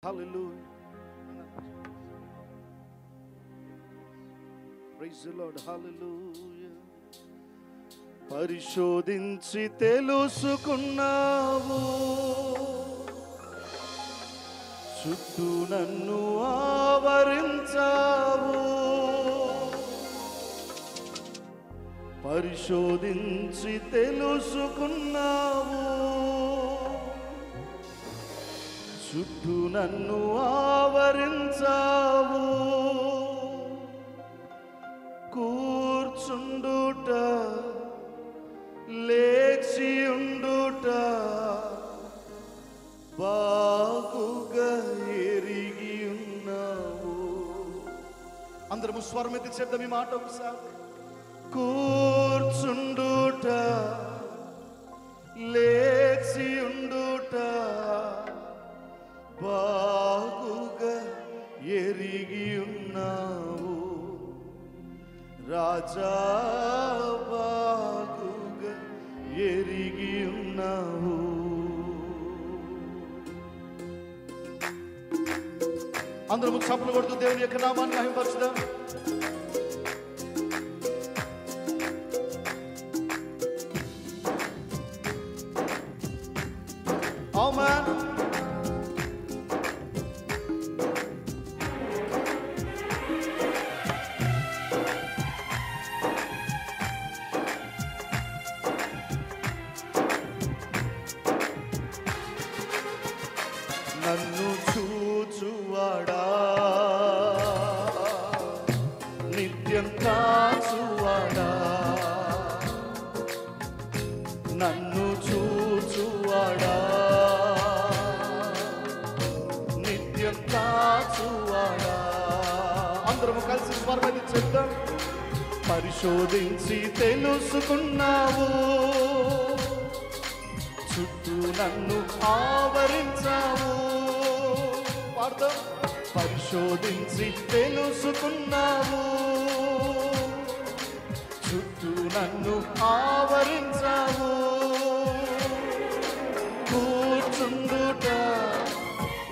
Hallelujah. Praise the Lord. Hallelujah. పరిశోధించి తెలుసుకున్నావు, చుట్టూ నన్ను ఆవరించావు. పరిశోధించి తెలుసుకున్నావు, చుట్టూ నన్ను ఆవరించావు. కూర్చుండుట లేచియుండుట బాగుగా ఎరిగి ఉన్నావు. అందరము స్వరమెత్తి చేద్దాం ఈ మాట ఒకసారి. కూర్చుండుట లేచియుండుట బాగుగా ఎరిగి ఉన్నావు. రాజా బాగుగా ఎరిగి ఉన్నావు. అందరము చప్పట్లు కొడుతూ దేవుని యొక్క నామాన్ని మహిమపరచుదాం. ఆమేన్. నన్ను చూచువాడా, నిత్యం కాచువాడా, నన్ను చూచువాడా, నిత్యం కాచువాడా. అందరము కలిసి స్వరమెత్తి చెప్తాం. పరిశోధించి తెలుసుకున్నావు, చుట్టూ నన్ను ఆవరించావు. పాడదాం. పరిశోధించి తెలుసుకున్నావు, చుట్టూ నన్ను ఆవరించావు. కూర్చుండుట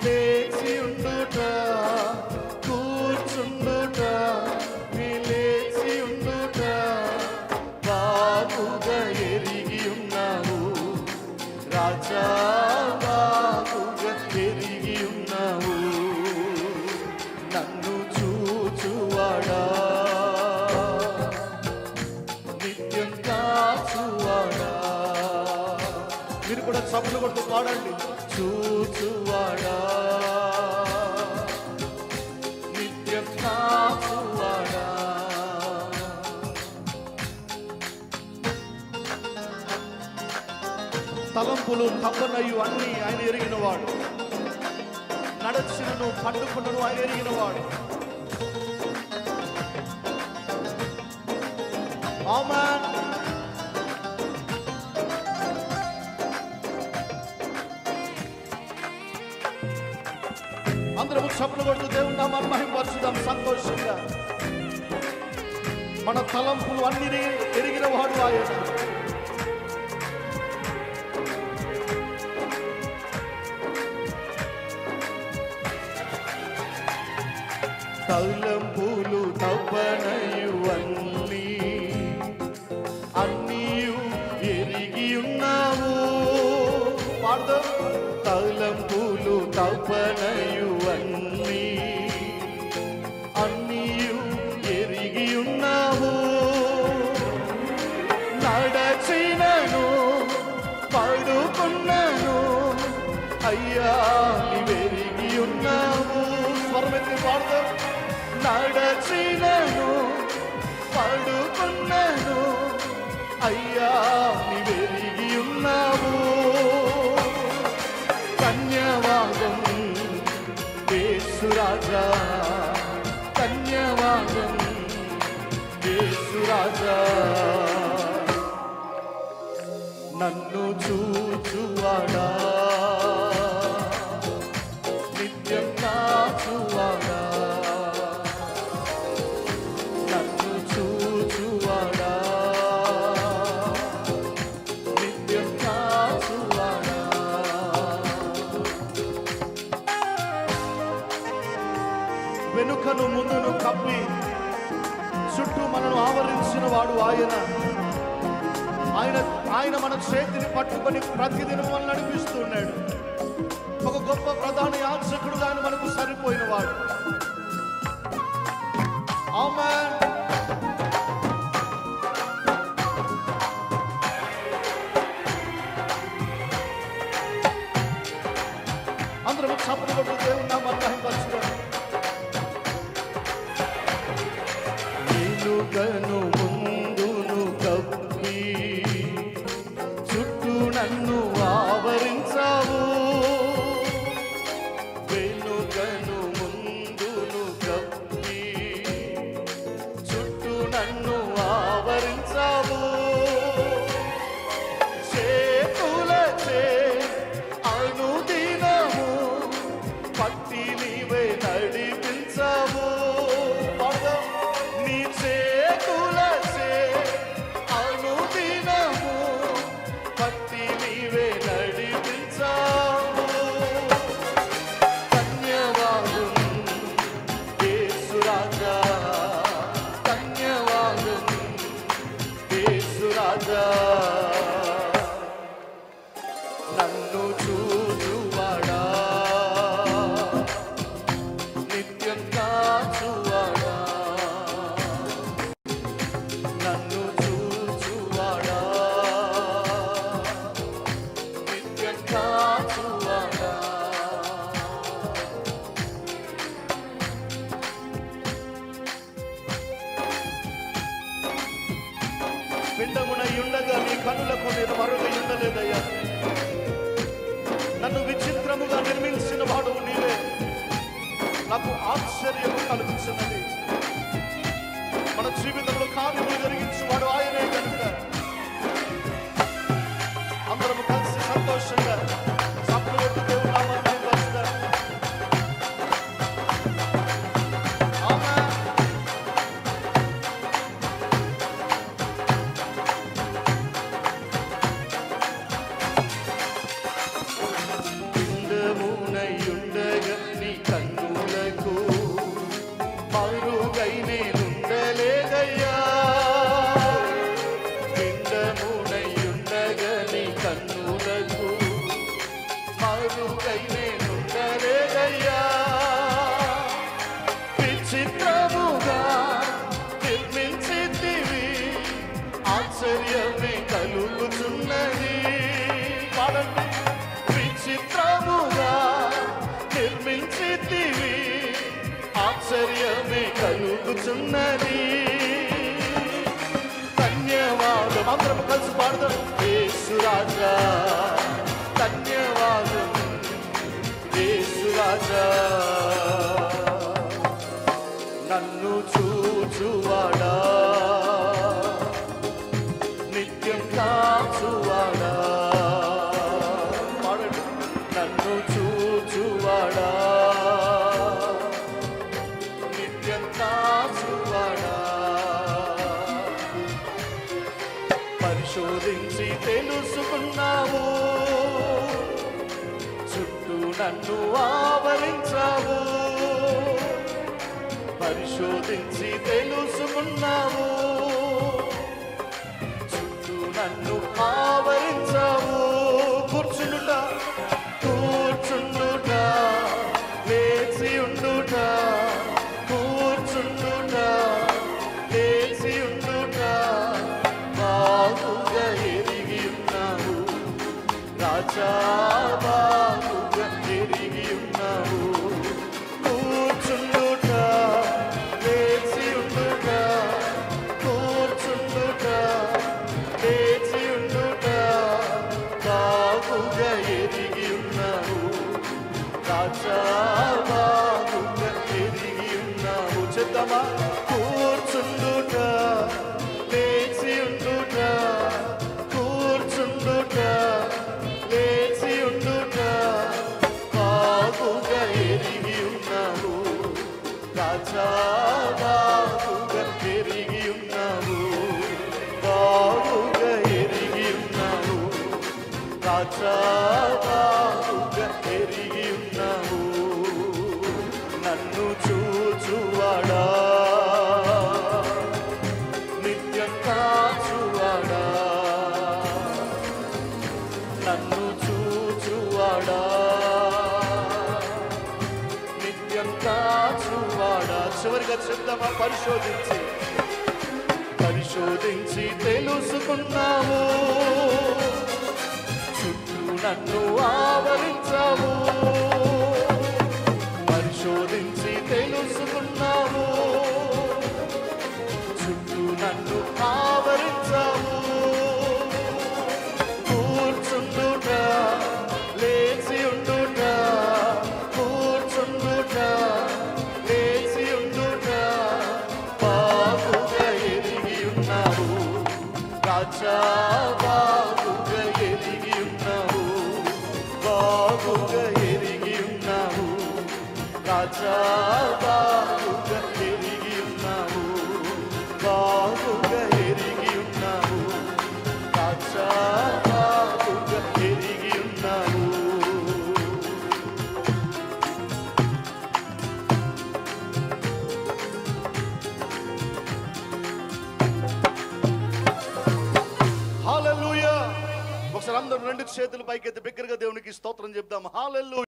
లేచి ఉండుట, కూర్చుండుట లేచి ఉండుట బాగుగా ఎరిగి ఉన్నావు. రాజా బాగుగా ఎరిగి ఉన్నావు. నన్ను చూచువాడా, నిత్యం కాచువాడా. మీరు కూడా చప్పట్లు కొడుతూ పాడండి. చూచువాడా, నిత్యం కాచువాడా. తలంపులు తప్పనయ్యు అన్ని ఆయన ఎరిగినవాడు. నడచినను పట్టుకున్నను ఆయన ఎరిగినవాడు. ఆమేన్. అందరము చప్పట్లు కొడుతూ దేవుని నామాన్ని మహిమపరచుదాం సంతోషంగా. మన తలంపులు అన్ని ఎరిగినవాడు ఆయన. తలంపులు తప్పనయు అన్నీయు ఎరిగి ఉన్నావు. పాడదాం. తలంపులు తప్పనయు అన్నీయు ఎరిగి ఉన్నావు. నడచినను పడుకున్నాను అయ్యా నీవెరిగి ఉన్నావు. స్వరమెత్తి పాడదాం. నడచినను పడుకున్నాను అయ్యా నీవెరిగి ఉన్నావు. ధన్యవాదం యేసురాజా, ధన్యవాదం యేసురాజా. నన్ను చూచువాడా, నిత్యం కాచువాడా, నన్ను చూచువాడా, నిత్యం కాచువాడా. వెనుకను ముందును కప్పి చుట్టూ మనను ఆవరించిన వాడు ఆయన. ఆయన మన చేతిని పట్టుకొని ప్రతిదినం మనల్ని నడిపిస్తున్నాడు. ఒక గొప్ప ప్రధాన యాజకుడుగా ఆయన మనకు సరిపోయిన వాడు. ఆమేన్. అందరం చప్పట్లు కొట్టు దేవుని నామాన్ని మహిమపరచుదాం. వెనుకను ముందును కప్పి చుట్టూ నన్ను ఆవరించావు. వెనుకను ముందును కప్పి చుట్టూ నన్ను ఆవరించావు. చేతులచే అనుదినము పట్టి నీవే నడిపించావు. నీ చేతులచే అనుదినము పట్టి నీవే నడిపించావు. ధన్యవాదం యేసురాజా, ధన్యవాదం యేసురాజా. నన్ను చూచువాడా, నిత్యం కాచువాడా, నన్ను చూచువాడా, నిత్యం కాచువాడా. పిండమునై ఉండగా నీ కనులకు నేను మరుగై ఉండలేదయ్యా. నన్ను విచిత్రముగా నిర్మించిన వాడు నీవే. నాకు ఆశ్చర్యము కలుగుతున్నది. మన జీవితంలో కార్యములు జరిగించేవాడు ఆయనే కనుక అందరము కలిసి సంతోషంగా చప్పట్లు కొట్టి దేవుని నామాన్ని మహిమపరుచుదాం. ఆమేన్. పిండమునై ఉండగా నీ కన్నులకు మరుగై నేనుండలేదయ్యా. పిండమునై ఉండగా నీ కన్నులకు మరుగై నేనుండలేదయ్యా. విచిత్రముగా నిర్మించితివి, ఆశ్చర్యమే కలుగుచున్నది. పాడండి. విచిత్రముగా నిర్మించితివి, ఆశ్చర్యమే కలుగుచున్నది. ధన్యవాదం. అందరం కలిసి పాడదాం. యేసురాజా ధన్యవాదం యేసురాజా. నన్ను చూచువాడా, నిత్యం కాచువాడా. పాడండి. నన్ను చూచువాడా, నిత్యం కాచువాడా. పరిశోధించి తెలుసుకున్నావు, చుట్టూ నన్ను ఆవరించావు. పరిశోధించి తెలుసుకున్నావు, చుట్టూ నన్ను ఆవరించావు. కూర్చుండుట కూర్చుండుట లేచి ఉండుట, కూర్చుండుట లేచి ఉండుట బాగుగా ఎరిగి ఉన్నావు రాజా, బాగుగా ఎరిగి ఉన్నావు. కూర్చుండుట లేచి ఉండుట, కూర్చుండుట లేచి ఉండుట బాగుగా ఎరిగి ఉన్నావు రాజా, బాగుగా ఎరిగి ఉన్నావు. చెత్తమా. కూర్చుండుట లేచి ఉండుట, కూర్చుండుట లేచి ఉండుట బాగుగా ఎరిగి ఉన్నావు రాజా, బాగుగా ఎరిగి ఉన్నావు. బాగుగా ఎరిగి ఉన్నావు రాజా, బాగుగా ఎరిగి ఉన్నావు. నన్ను చూచు చూచువాడా, నిత్యం కాచువాడా, నన్ను చూచువాడా, నిత్యం కాచువాడా. చివరిగా చెప్దామా? పరిశోధించి తెలుసుకున్నావు, చుట్టూ నన్ను ఆవరించావు. పరిశోధించి తెలుసుకున్నావు, చుట్టూ నన్ను ఆవరించావు. కూర్చుండుట, లేచి ఉండుట, కూర్చుండుట, లేచి ఉండుట, బాగుగా ఎరిగి ఉన్నావు రాజా, బాగుగా ఎరిగి ఉన్నావు, బాగుగా ఎరిగి ఉన్నావు రాజా, బాగుగా ఎరిగి ఉన్నావు, బాగుగా ఎరిగి ఉన్నావు రాజా, బాగుగా ఎరిగి ఉన్నావు. హల్లెలూయా. ఒకసారి అందరూ రెండు చేతులు పైకెత్తి బిగ్గరగా దేవునికి స్తోత్రం చెప్దాం. హల్లెలూయా.